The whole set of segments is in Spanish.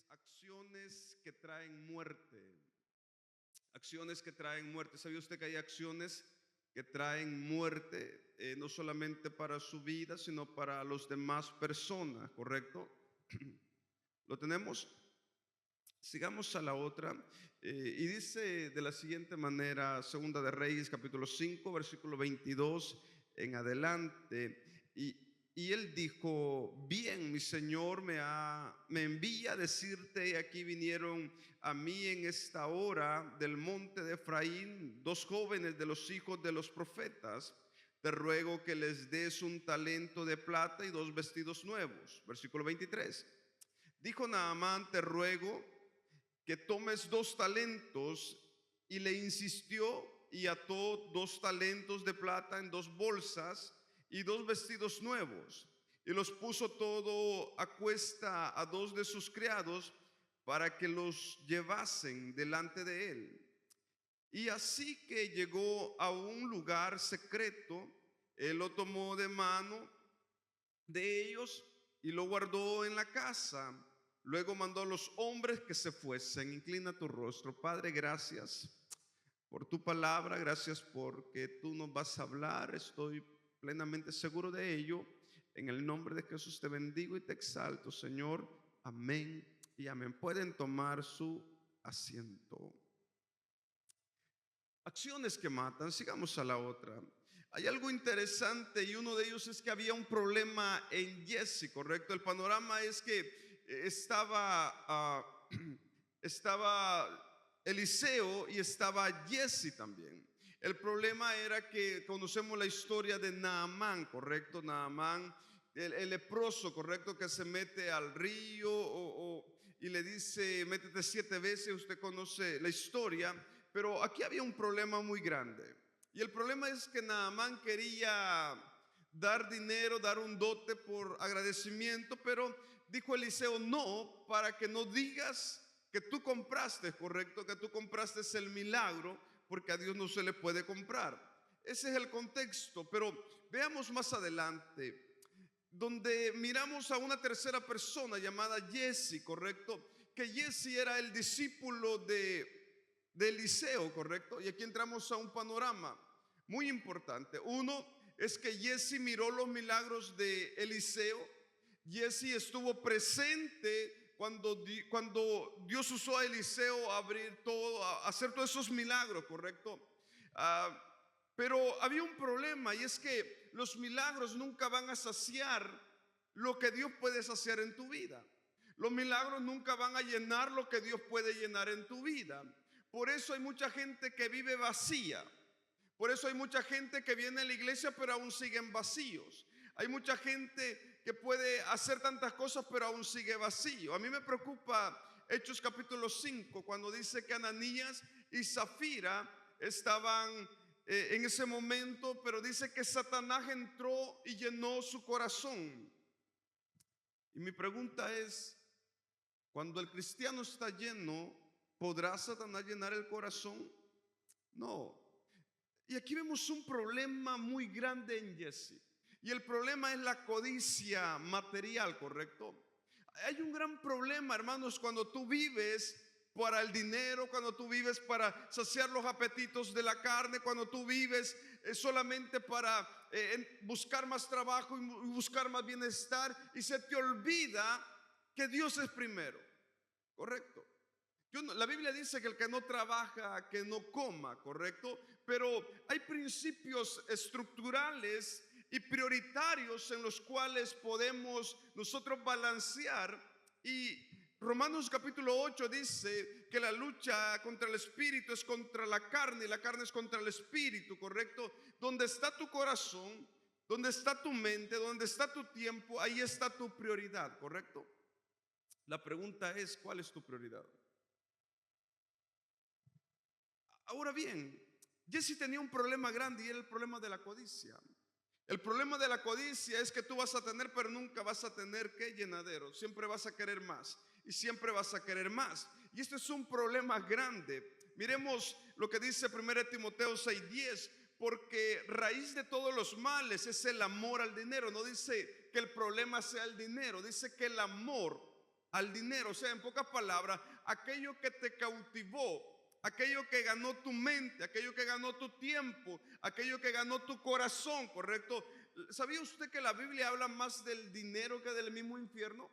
acciones que traen muerte. Acciones que traen muerte. ¿Sabía usted que hay acciones que traen muerte, no solamente para su vida, sino para los demás personas, correcto? ¿Lo tenemos? Sigamos a la otra. Y dice de la siguiente manera, Segunda de Reyes, capítulo 5, versículo 22 en adelante. Y él dijo: bien, mi señor me envía a decirte, y aquí vinieron a mí en esta hora del monte de Efraín 2 jóvenes de los hijos de los profetas. Te ruego que les des un talento de plata y 2 vestidos nuevos. Versículo 23. Dijo Naamán: te ruego que tomes 2 talentos. Y le insistió y ató 2 talentos de plata en 2 bolsas y 2 vestidos nuevos, y los puso todo a cuesta a 2 de sus criados para que los llevasen delante de él. Y así que llegó a un lugar secreto, él lo tomó de mano de ellos y lo guardó en la casa. Luego mandó a los hombres que se fuesen. Inclina tu rostro. Padre, gracias por tu palabra, gracias porque tú nos vas a hablar. Estoy plenamente seguro de ello. En el nombre de Jesús te bendigo y te exalto, Señor. Amén y amén. Pueden tomar su asiento. Acciones que matan. Sigamos a la otra. Hay algo interesante, y uno de ellos es que había un problema en Jesse, ¿correcto? El panorama es que estaba Eliseo y estaba Jesse también. El problema era que conocemos la historia de Naamán, ¿correcto? Naamán, el leproso, ¿correcto? Que se mete al río y le dice: métete 7 veces. Usted conoce la historia. Pero aquí había un problema muy grande. Y el problema es que Naamán quería dar dinero, dar un dote por agradecimiento, pero dijo Eliseo: no, para que no digas que tú compraste, correcto, que tú compraste el milagro, porque a Dios no se le puede comprar. Ese es el contexto. Pero veamos más adelante, donde miramos a una tercera persona llamada Jesse, correcto, que Jesse era el discípulo de Eliseo, correcto. Y aquí entramos a un panorama muy importante. Uno es que Jesse miró los milagros de Eliseo. Jesse estuvo presente cuando Dios usó a Eliseo a abrir todo, a hacer todos esos milagros, correcto. Pero había un problema, y es que los milagros nunca van a saciar lo que Dios puede saciar en tu vida. Los milagros nunca van a llenar lo que Dios puede llenar en tu vida. Por eso hay mucha gente que vive vacía. Por eso hay mucha gente que viene a la iglesia pero aún siguen vacíos. Hay mucha gente que puede hacer tantas cosas pero aún sigue vacío. A mí me preocupa Hechos capítulo 5, cuando dice que Ananías y Zafira estaban en ese momento, pero dice que Satanás entró y llenó su corazón. Y mi pregunta es: cuando el cristiano está lleno, ¿podrá Satanás llenar el corazón? No. Y aquí vemos un problema muy grande en Jesse. Y el problema es la codicia material, ¿correcto? Hay un gran problema, hermanos, cuando tú vives para el dinero, cuando tú vives para saciar los apetitos de la carne, cuando tú vives solamente para buscar más trabajo y buscar más bienestar, y se te olvida que Dios es primero, ¿correcto? La Biblia dice que el que no trabaja, que no coma, ¿correcto? Pero hay principios estructurales y prioritarios en los cuales podemos nosotros balancear. Y Romanos capítulo 8 dice que la lucha contra el espíritu es contra la carne, y la carne es contra el espíritu, ¿correcto? Donde está tu corazón, donde está tu mente, donde está tu tiempo, ahí está tu prioridad, ¿correcto? La pregunta es: ¿cuál es tu prioridad? Ahora bien, Jesse tenía un problema grande, y era el problema de la codicia. El problema de la codicia es que tú vas a tener, pero nunca vas a tener que llenadero. Siempre vas a querer más y siempre vas a querer más. Y esto es un problema grande. Miremos lo que dice 1 Timoteo 6:10. Porque raíz de todos los males es el amor al dinero. No dice que el problema sea el dinero, dice que el amor al dinero. O sea, en pocas palabras, aquello que te cautivó, aquello que ganó tu mente, aquello que ganó tu tiempo, aquello que ganó tu corazón, ¿correcto? ¿Sabía usted que la Biblia habla más del dinero que del mismo infierno?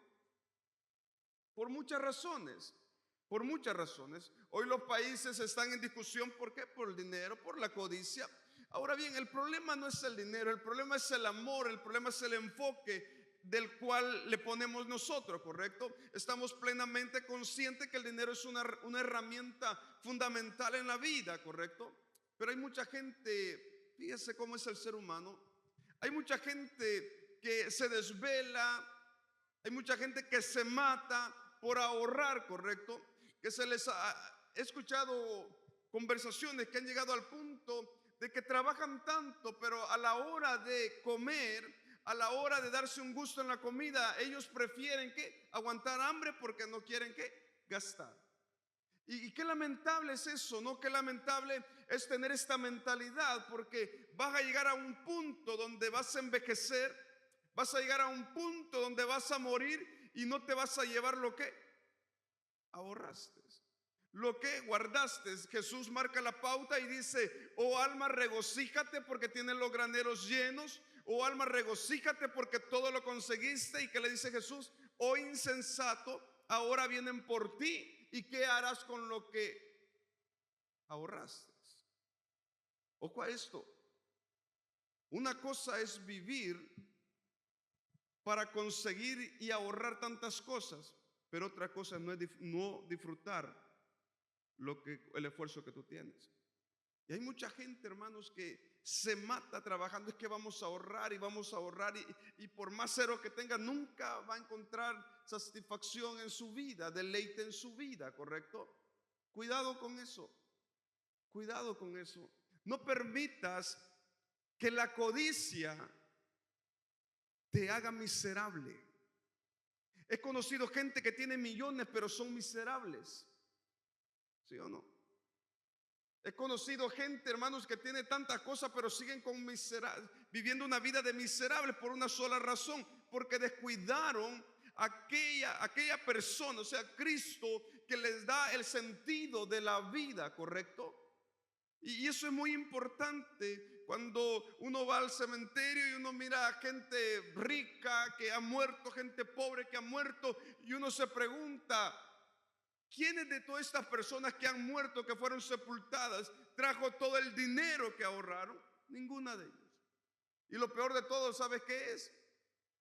Por muchas razones. Por muchas razones. Hoy los países están en discusión. ¿Por qué? Por el dinero, por la codicia. Ahora bien, el problema no es el dinero, el problema es el amor, el problema es el enfoque del cual le ponemos nosotros, ¿correcto? Estamos plenamente conscientes que el dinero es una herramienta fundamental en la vida, ¿correcto? Pero hay mucha gente, fíjese cómo es el ser humano, hay mucha gente que se desvela, hay mucha gente que se mata por ahorrar, ¿correcto? Que he escuchado conversaciones que han llegado al punto de que trabajan tanto, pero a la hora de comer, a la hora de darse un gusto en la comida, ellos prefieren que aguantar hambre porque no quieren que gastar. Y qué lamentable es eso, ¿no? Qué lamentable es tener esta mentalidad, porque vas a llegar a un punto donde vas a envejecer, vas a llegar a un punto donde vas a morir y no te vas a llevar lo que ahorraste, lo que guardaste. Jesús marca la pauta y dice: oh alma, regocíjate porque tienes los graneros llenos. Oh alma, regocíjate porque todo lo conseguiste. ¿Y qué le dice Jesús? Oh insensato, ahora vienen por ti. ¿Y qué harás con lo que ahorraste? Ojo a esto. Una cosa es vivir para conseguir y ahorrar tantas cosas, pero otra cosa no es no disfrutar el esfuerzo que tú tienes. Y hay mucha gente, hermanos, que se mata trabajando. Es que vamos a ahorrar y vamos a ahorrar, y por más cero que tenga, nunca va a encontrar satisfacción en su vida, deleite en su vida, ¿correcto? Cuidado con eso. Cuidado con eso. No permitas que la codicia te haga miserable. He conocido gente que tiene millones pero son miserables. ¿Sí o no? He conocido gente, hermanos, que tiene tantas cosas pero siguen viviendo una vida de miserables por una sola razón: porque descuidaron aquella persona, o sea, Cristo, que les da el sentido de la vida, ¿correcto? Y eso es muy importante cuando uno va al cementerio y uno mira a gente rica que ha muerto, gente pobre que ha muerto, y uno se pregunta: ¿quiénes de todas estas personas que han muerto, que fueron sepultadas, trajo todo el dinero que ahorraron? Ninguna de ellas. Y lo peor de todo, ¿sabes qué es?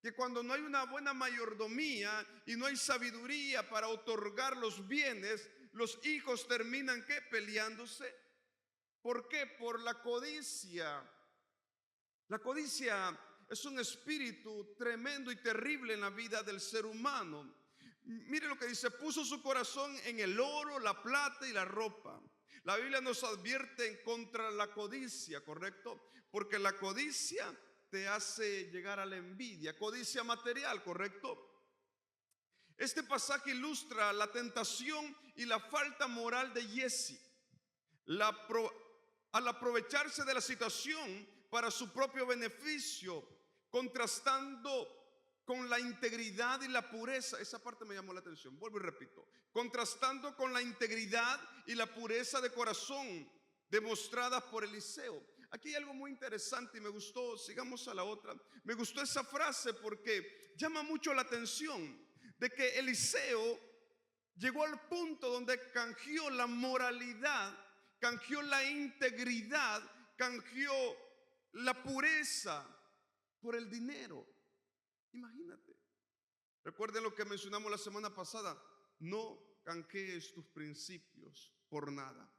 Que cuando no hay una buena mayordomía y no hay sabiduría para otorgar los bienes, los hijos terminan ¿qué? Peleándose. ¿Por qué? Por la codicia. La codicia es un espíritu tremendo y terrible en la vida del ser humano. Mire lo que dice: puso su corazón en el oro, la plata y la ropa. La Biblia nos advierte en contra de la codicia, ¿correcto? Porque la codicia te hace llegar a la envidia, codicia material, ¿correcto? Este pasaje ilustra la tentación y la falta moral de Jesse. Al aprovecharse de la situación para su propio beneficio, contrastando con la integridad y la pureza. Esa parte me llamó la atención. Vuelvo y repito: contrastando con la integridad y la pureza de corazón demostrada por Eliseo. Aquí hay algo muy interesante y me gustó. Sigamos a la otra. Me gustó esa frase porque llama mucho la atención de que Eliseo llegó al punto donde canjeó la moralidad, canjeó la integridad, canjeó la pureza por el dinero. Imagínate. Recuerden lo que mencionamos la semana pasada: no canjees tus principios por nada,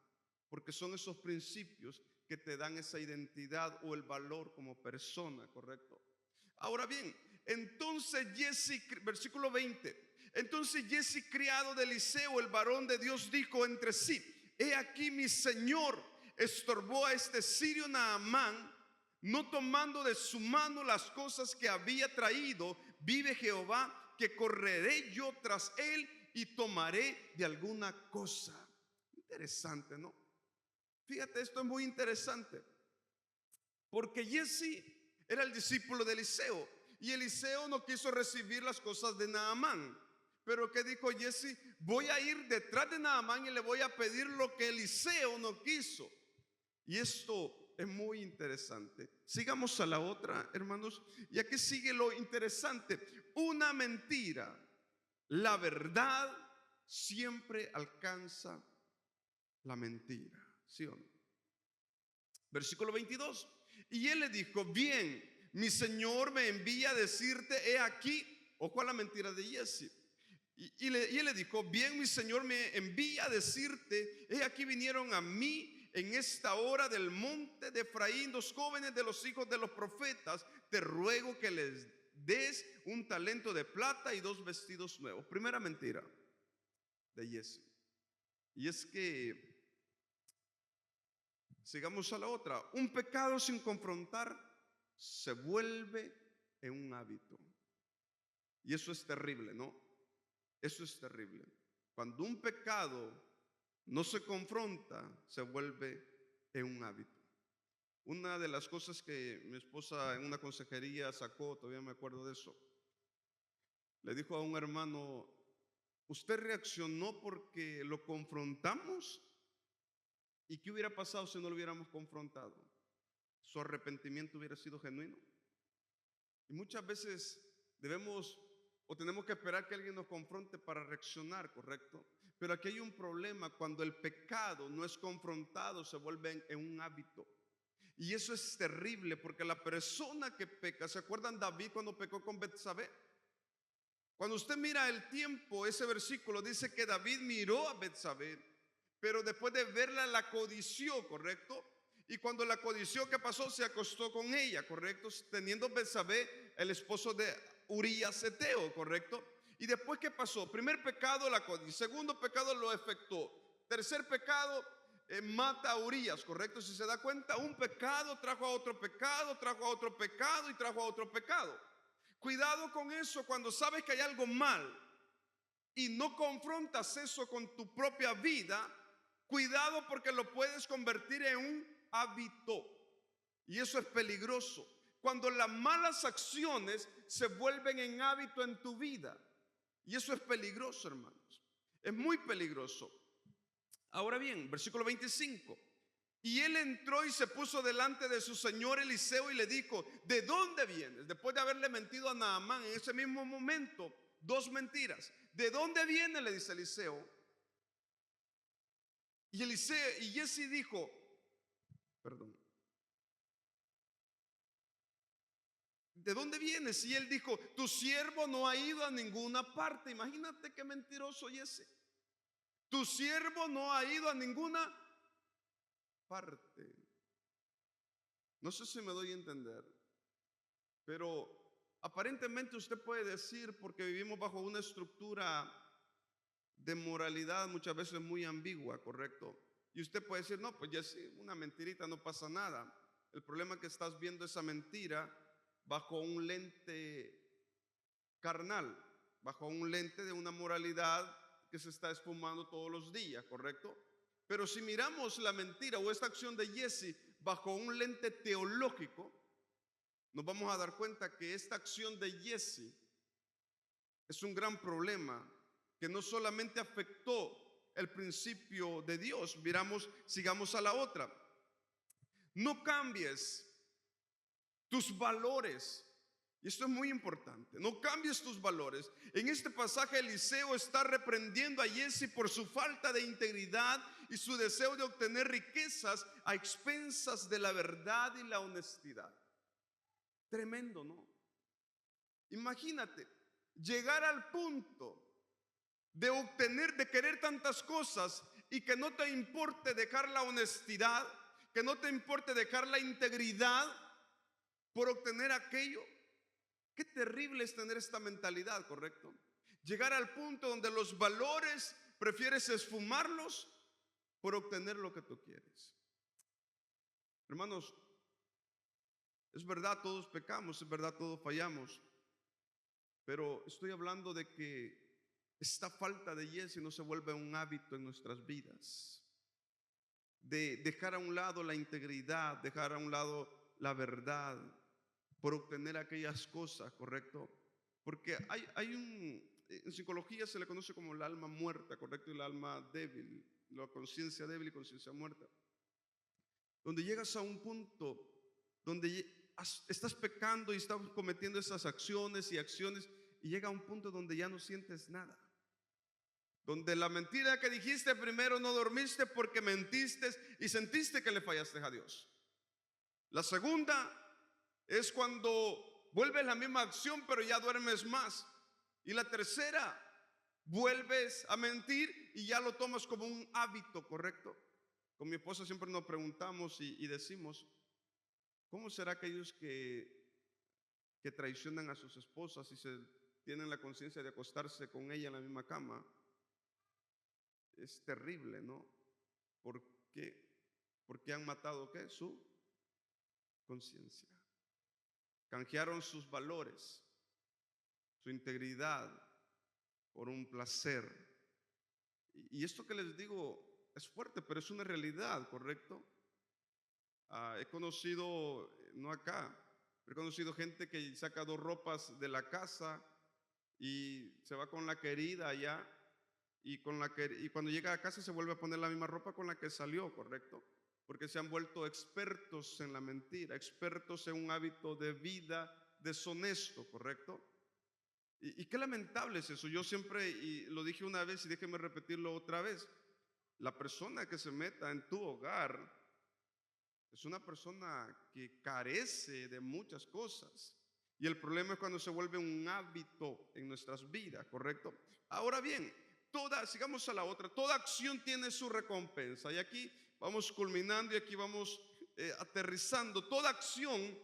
porque son esos principios que te dan esa identidad o el valor como persona, ¿correcto? Ahora bien, entonces Jesse, versículo 20, entonces Jesse, criado de Eliseo, el varón de Dios, dijo entre sí: he aquí mi señor estorbó a este sirio Naamán, no tomando de su mano las cosas que había traído. Vive Jehová, que correré yo tras él y tomaré de alguna cosa. Interesante, ¿no? Fíjate, esto es muy interesante, porque Jesse era el discípulo de Eliseo, y Eliseo no quiso recibir las cosas de Naamán. Pero ¿qué dijo Jesse? Voy a ir detrás de Naamán y le voy a pedir lo que Eliseo no quiso. Y esto es muy interesante. Sigamos a la otra, hermanos. Y aquí sigue lo interesante. Una mentira, la verdad siempre alcanza la mentira. ¿Sí o no? Versículo 22. Y él le dijo: bien, mi señor me envía a decirte, he aquí. Ojo a la mentira de Jesse. Y él le dijo: bien, mi señor me envía a decirte, he aquí vinieron a mí en esta hora del monte de Efraín 2 jóvenes de los hijos de los profetas. Te ruego que les des un talento de plata y 2 vestidos nuevos. Primera mentira de Jesse. Y es que, sigamos a la otra. Un pecado sin confrontar se vuelve en un hábito. Y eso es terrible, ¿no? Eso es terrible. Cuando un pecado no se confronta, se vuelve en un hábito. Una de las cosas que mi esposa en una consejería sacó, todavía me acuerdo de eso, le dijo a un hermano: ¿usted reaccionó porque lo confrontamos? ¿Y qué hubiera pasado si no lo hubiéramos confrontado? ¿Su arrepentimiento hubiera sido genuino? Y muchas veces debemos o tenemos que esperar que alguien nos confronte para reaccionar, ¿correcto? Pero aquí hay un problema. Cuando el pecado no es confrontado, se vuelve en un hábito. Y eso es terrible, porque la persona que peca, ¿se acuerdan David cuando pecó con Betsabé? Cuando usted mira el tiempo, ese versículo dice que David miró a Betsabé, pero después de verla la codició, ¿correcto? Y cuando la codició, ¿qué pasó? Se acostó con ella, ¿correcto? Teniendo Betsabé el esposo de Urías Eteo, ¿correcto? Y después, ¿qué pasó? Primer pecado, la codicia. Segundo pecado, lo efectuó. Tercer pecado, mata a Urías, ¿correcto? Si se da cuenta, un pecado trajo a otro pecado, trajo a otro pecado y trajo a otro pecado. Cuidado con eso cuando sabes que hay algo mal y no confrontas eso con tu propia vida. Cuidado, porque lo puedes convertir en un hábito. Y eso es peligroso. Cuando las malas acciones se vuelven en hábito en tu vida. Y eso es peligroso, hermanos. Es muy peligroso. Ahora bien, versículo 25. Y él entró y se puso delante de su señor Eliseo y le dijo: ¿de dónde vienes? Después de haberle mentido a Naamán en ese mismo momento, 2 mentiras. ¿De dónde viene?, le dice Eliseo. Y Jesse dijo, perdón, ¿de dónde vienes? Y él dijo: tu siervo no ha ido a ninguna parte. Imagínate qué mentiroso Jesse. Tu siervo no ha ido a ninguna parte. No sé si me doy a entender, pero aparentemente usted puede decir, porque vivimos bajo una estructura de moralidad muchas veces muy ambigua, ¿correcto? Y usted puede decir: no, pues ya sí, una mentirita, no pasa nada. El problema es que estás viendo esa mentira bajo un lente carnal, bajo un lente de una moralidad que se está esfumando todos los días, ¿correcto? Pero si miramos la mentira o esta acción de Jesse bajo un lente teológico, nos vamos a dar cuenta que esta acción de Jesse es un gran problema que no solamente afectó el principio de Dios. Sigamos a la otra. No cambies tus valores. Y esto es muy importante. No cambies tus valores. En este pasaje Eliseo está reprendiendo a Jesse por su falta de integridad y su deseo de obtener riquezas a expensas de la verdad y la honestidad. Tremendo, ¿no? Imagínate llegar al punto de querer tantas cosas y que no te importe dejar la honestidad, que no te importe dejar la integridad por obtener aquello. Qué terrible es tener esta mentalidad, ¿correcto? Llegar al punto donde los valores prefieres esfumarlos por obtener lo que tú quieres. Hermanos, es verdad, todos pecamos, es verdad, todos fallamos, pero estoy hablando de que esta falta de Jesse no se vuelve un hábito en nuestras vidas, de dejar a un lado la integridad, dejar a un lado la verdad por obtener aquellas cosas, ¿correcto? Porque en psicología se le conoce como el alma muerta, ¿correcto? Y el alma débil, la conciencia débil y conciencia muerta. Donde llegas a un punto donde estás pecando y estás cometiendo esas acciones y llega a un punto donde ya no sientes nada. Donde la mentira que dijiste primero no dormiste porque mentiste y sentiste que le fallaste a Dios. La segunda es cuando vuelves la misma acción pero ya duermes más. Y la tercera, vuelves a mentir y ya lo tomas como un hábito, ¿correcto? Con mi esposa siempre nos preguntamos y decimos, ¿cómo será aquellos que traicionan a sus esposas y tienen la conciencia de acostarse con ella en la misma cama? Es terrible, ¿no? ¿Por qué? Porque han matado, ¿qué? Su conciencia. Canjearon sus valores, su integridad por un placer. Y esto que les digo es fuerte, pero es una realidad, ¿correcto? He conocido, no acá, he conocido gente que saca 2 ropas de la casa y se va con la querida allá y cuando llega a casa se vuelve a poner la misma ropa con la que salió, ¿correcto? Porque se han vuelto expertos en la mentira, expertos en un hábito de vida deshonesto, ¿correcto? Y qué lamentable es eso. Yo siempre, y lo dije una vez y déjeme repetirlo otra vez, la persona que se meta en tu hogar es una persona que carece de muchas cosas. Y el problema es cuando se vuelve un hábito en nuestras vidas, ¿correcto? Ahora bien, sigamos a la otra, toda acción tiene su recompensa. Y aquí vamos culminando y aquí vamos aterrizando. Toda acción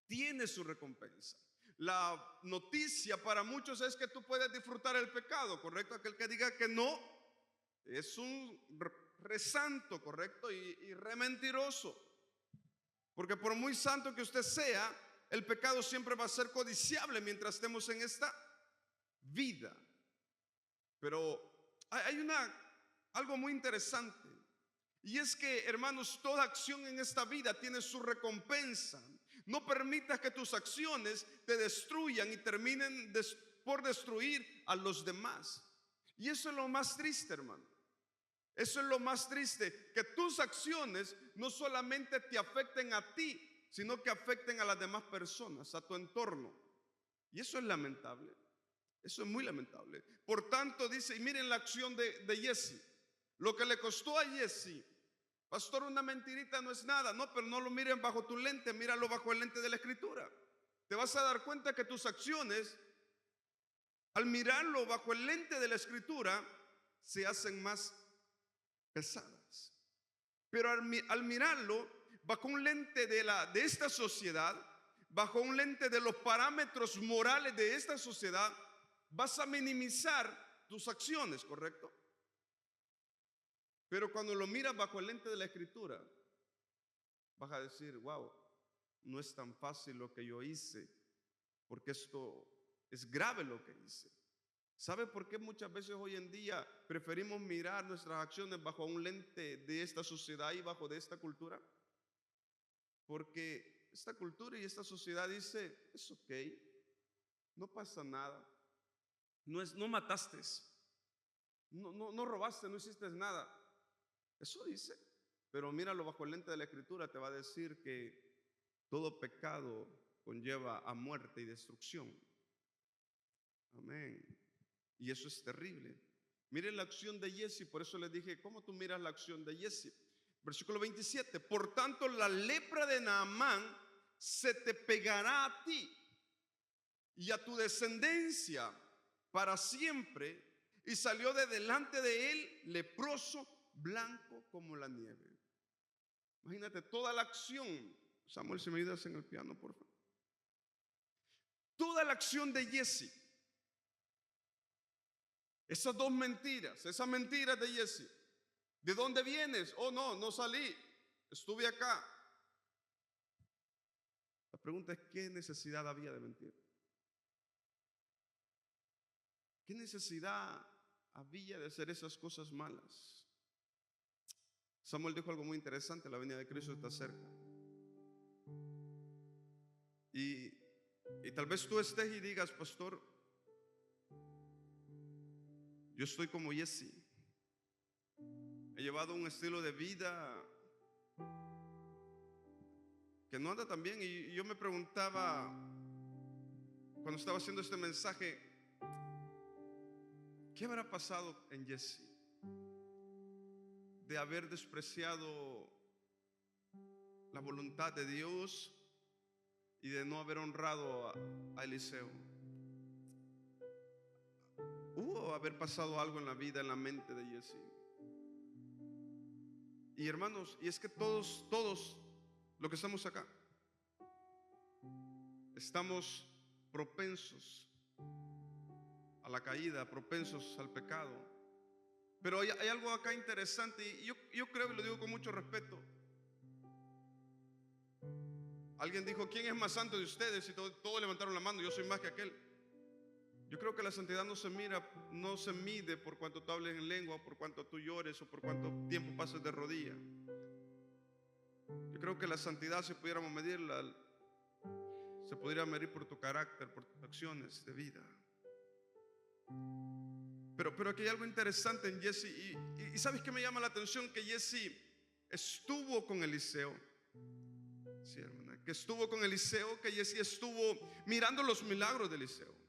tiene su recompensa. La noticia para muchos es que tú puedes disfrutar el pecado, ¿correcto? Aquel que diga que no es un resanto, ¿correcto? Y re mentiroso. Porque por muy santo que usted sea, el pecado siempre va a ser codiciable mientras estemos en esta vida. Pero hay algo muy interesante. Y es que, hermanos, toda acción en esta vida tiene su recompensa. No permitas que tus acciones te destruyan y terminen por destruir a los demás. Y eso es lo más triste, hermano. Eso es lo más triste, que tus acciones no solamente te afecten a ti, sino que afecten a las demás personas, a tu entorno. Y eso es lamentable. Eso es muy lamentable. Por tanto, dice, y miren la acción de Jesse. Lo que le costó a Jesse. Pastor, una mentirita no es nada. No, pero no lo miren bajo tu lente, míralo bajo el lente de la Escritura. Te vas a dar cuenta que tus acciones, al mirarlo bajo el lente de la Escritura, se hacen más pesadas. Pero al mirarlo bajo un lente de esta sociedad, bajo un lente de los parámetros morales de esta sociedad, vas a minimizar tus acciones, ¿correcto? Pero cuando lo miras bajo el lente de la Escritura, vas a decir, wow, no es tan fácil lo que yo hice, porque esto es grave lo que hice. ¿Sabe por qué muchas veces hoy en día preferimos mirar nuestras acciones bajo un lente de esta sociedad y bajo de esta cultura? Porque esta cultura y esta sociedad dice, es ok, no pasa nada, no mataste, no robaste, no hiciste nada. Eso dice, pero míralo bajo el lente de la Escritura, te va a decir que todo pecado conlleva a muerte y destrucción. Amén. Y eso es terrible. Miren la acción de Jesse, por eso les dije, ¿cómo tú miras la acción de Jesse? Versículo 27, por tanto la lepra de Naamán se te pegará a ti y a tu descendencia para siempre. Y salió de delante de él leproso, blanco como la nieve. Imagínate toda la acción. Samuel, si me ayudas en el piano, por favor. Toda la acción de Jesse. Esas 2 mentiras, esas mentiras de Jesse. ¿De dónde vienes? Oh, no salí, estuve acá. La pregunta es, ¿qué necesidad había de mentir? ¿Qué necesidad había de hacer esas cosas malas? Samuel dijo algo muy interesante, la venida de Cristo está cerca. Y tal vez tú estés y digas, pastor, Yo estoy como Jesse. He llevado un estilo de vida que no anda tan bien. Y yo me preguntaba, cuando estaba haciendo este mensaje, ¿qué habrá pasado en Jesse de haber despreciado la voluntad de Dios y de no haber honrado a Eliseo? Hubo haber pasado algo en la vida, en la mente de Jesse. Y hermanos, y es que todos los que estamos acá estamos propensos a la caída, propensos al pecado. Pero hay algo acá interesante, y yo creo, y lo digo con mucho respeto. Alguien dijo: ¿quién es más santo de ustedes? Y todos levantaron la mano: yo soy más que aquel. Yo creo que la santidad no se mide por cuánto tú hables en lengua, por cuánto tú llores, o por cuánto tiempo pases de rodilla. Yo creo que la santidad, si pudiéramos medirla, se podría medir por tu carácter, por tus acciones de vida. Pero aquí hay algo interesante en Jesse, y ¿sabes qué me llama la atención? Que Jesse estuvo con Eliseo. Sí, hermana, que estuvo con Eliseo, que Jesse estuvo mirando los milagros de Eliseo.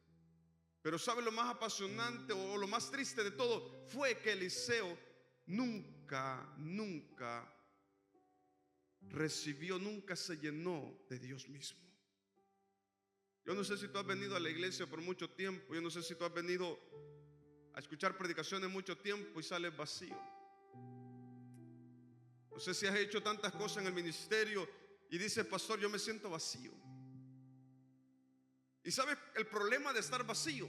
Pero ¿sabe lo más apasionante o lo más triste de todo? Fue que Eliseo nunca recibió, nunca se llenó de Dios mismo. Yo no sé si tú has venido a la iglesia por mucho tiempo, yo no sé si tú has venido a escuchar predicaciones mucho tiempo y sales vacío. No sé si has hecho tantas cosas en el ministerio y dices: pastor, yo me siento vacío. Y ¿sabes el problema de estar vacío?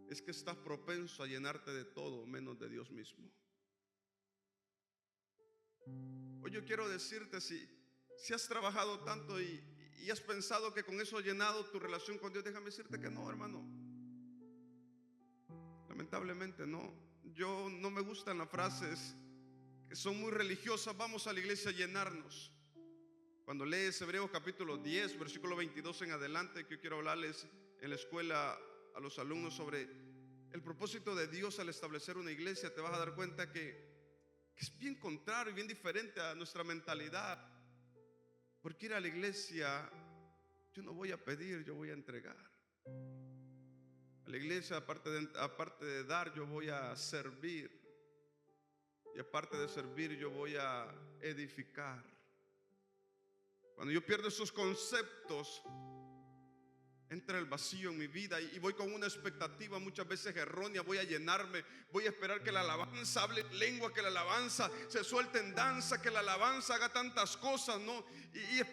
Es que estás propenso a llenarte de todo menos de Dios mismo. Hoy yo quiero decirte, si has trabajado tanto y has pensado que con eso has llenado tu relación con Dios, déjame decirte que no, hermano. Lamentablemente no. Yo no me gustan las frases que son muy religiosas: vamos a la iglesia a llenarnos. Cuando lees Hebreos capítulo 10, versículo 22 en adelante, que yo quiero hablarles en la escuela a los alumnos sobre el propósito de Dios al establecer una iglesia, te vas a dar cuenta que es bien contrario y bien diferente a nuestra mentalidad. Porque ir a la iglesia, yo no voy a pedir, yo voy a entregar. A la iglesia, aparte de dar, yo voy a servir. Y aparte de servir, yo voy a edificar. Cuando yo pierdo esos conceptos, entra el vacío en mi vida y voy con una expectativa muchas veces errónea. Voy a llenarme, voy a esperar que la alabanza hable lengua, que la alabanza se suelte en danza, que la alabanza haga tantas cosas, ¿no? Y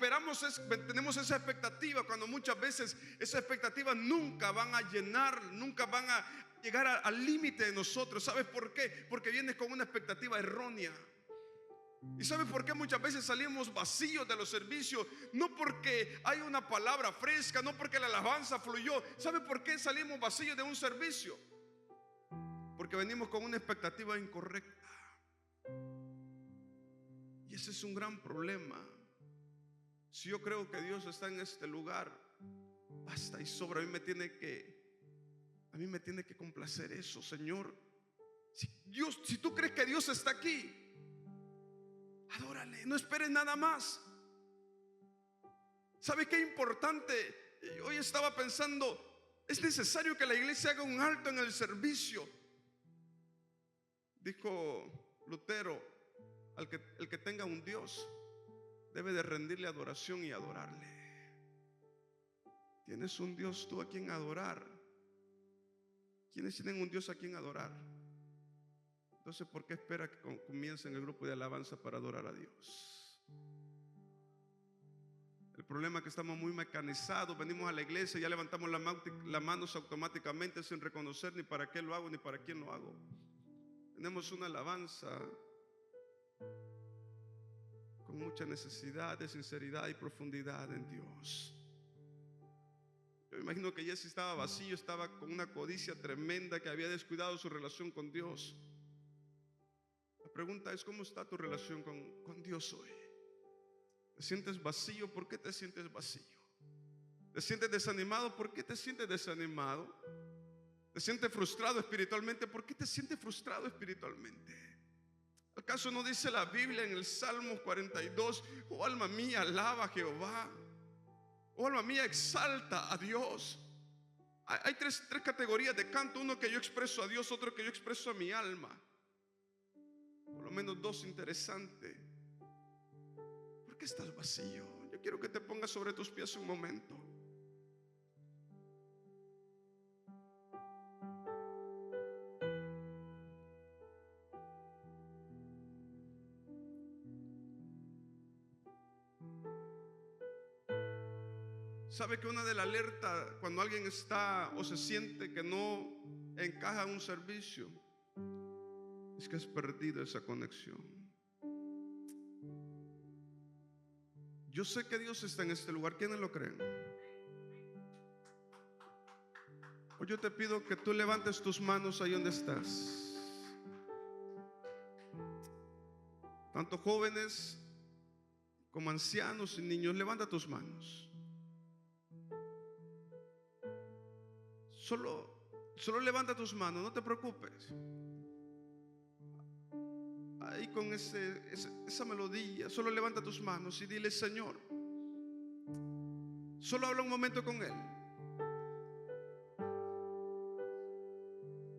tenemos esa expectativa, cuando muchas veces esas expectativas nunca van a llenar, nunca van a llegar al límite de nosotros. ¿Sabes por qué? Porque vienes con una expectativa errónea. ¿Y sabe por qué muchas veces salimos vacíos de los servicios? No porque hay una palabra fresca, no porque la alabanza fluyó. ¿Sabe por qué salimos vacíos de un servicio? Porque venimos con una expectativa incorrecta. Y ese es un gran problema. Si yo creo que Dios está en este lugar, basta y sobra. A mí me tiene que complacer eso, Señor. Si tú crees que Dios está aquí, adórale, no esperes nada más. ¿Sabe qué importante? Hoy estaba pensando, es necesario que la iglesia haga un alto en el servicio. Dijo Lutero: el que tenga un Dios debe de rendirle adoración y adorarle. ¿Tienes un Dios tú a quien adorar? ¿Quiénes tienen un Dios a quien adorar? Entonces, ¿por qué espera que comiencen el grupo de alabanza para adorar a Dios? El problema es que estamos muy mecanizados. Venimos a la iglesia y ya levantamos las manos automáticamente sin reconocer ni para qué lo hago ni para quién lo hago. Tenemos una alabanza con mucha necesidad de sinceridad y profundidad en Dios. Yo me imagino que Jesse estaba vacío, estaba con una codicia tremenda, que había descuidado su relación con Dios. La pregunta es: ¿cómo está tu relación con Dios hoy? ¿Te sientes vacío? ¿Por qué te sientes vacío? ¿Te sientes desanimado? ¿Por qué te sientes desanimado? ¿Te sientes frustrado espiritualmente? ¿Por qué te sientes frustrado espiritualmente? ¿Acaso no dice la Biblia en el Salmo 42: oh alma mía, alaba a Jehová? Oh alma mía, exalta a Dios. Hay tres categorías de canto: uno que yo expreso a Dios, otro que yo expreso a mi alma. Por lo menos dos interesantes. ¿Por qué estás vacío? Yo quiero que te pongas sobre tus pies un momento. ¿Sabe que una de las alertas cuando alguien está o se siente que no encaja en un servicio es que has perdido esa conexión? Yo sé que Dios está en este lugar. ¿Quiénes lo creen? Hoy yo te pido que tú levantes tus manos ahí donde estás. Tanto jóvenes como ancianos y niños, levanta tus manos. Solo levanta tus manos, no te preocupes. Ahí con esa melodía, solo levanta tus manos y dile: Señor. Solo habla un momento con Él.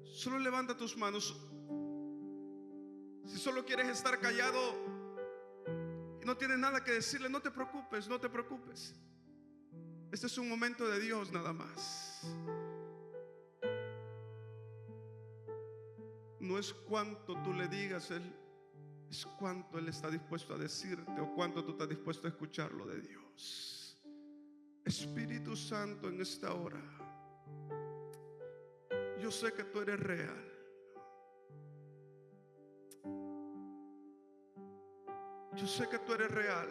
Solo levanta tus manos. Si solo quieres estar callado y no tienes nada que decirle, no te preocupes, no te preocupes. Este es un momento de Dios nada más. No es cuánto tú le digas a Él, es cuánto Él está dispuesto a decirte o cuánto tú estás dispuesto a escuchar lo de Dios. Espíritu Santo, en esta hora, yo sé que tú eres real. Yo sé que tú eres real.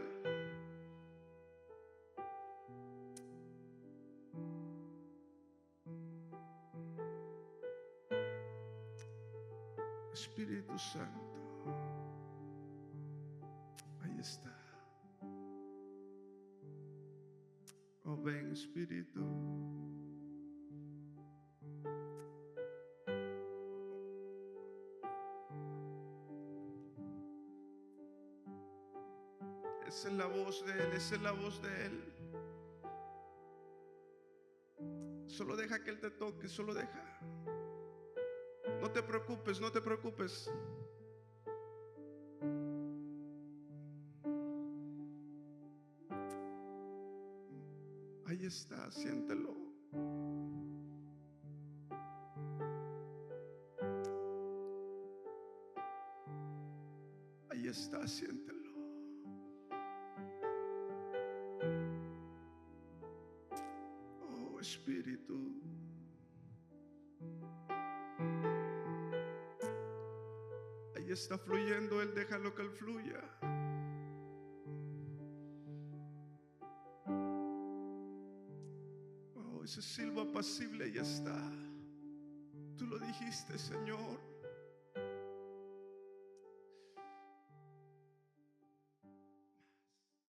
Espíritu Santo, ahí está. Oh, ven, Espíritu. Esa es la voz de Él, esa es la voz de Él. Solo deja que Él te toque, solo deja. No te preocupes, no te preocupes. Ahí está, siéntelo. Ahí está, siéntelo. Oh, Espíritu. Ahí está fluyendo Él, déjalo que Él fluya. Oh, ese silbo apacible ya está. Tú lo dijiste, Señor.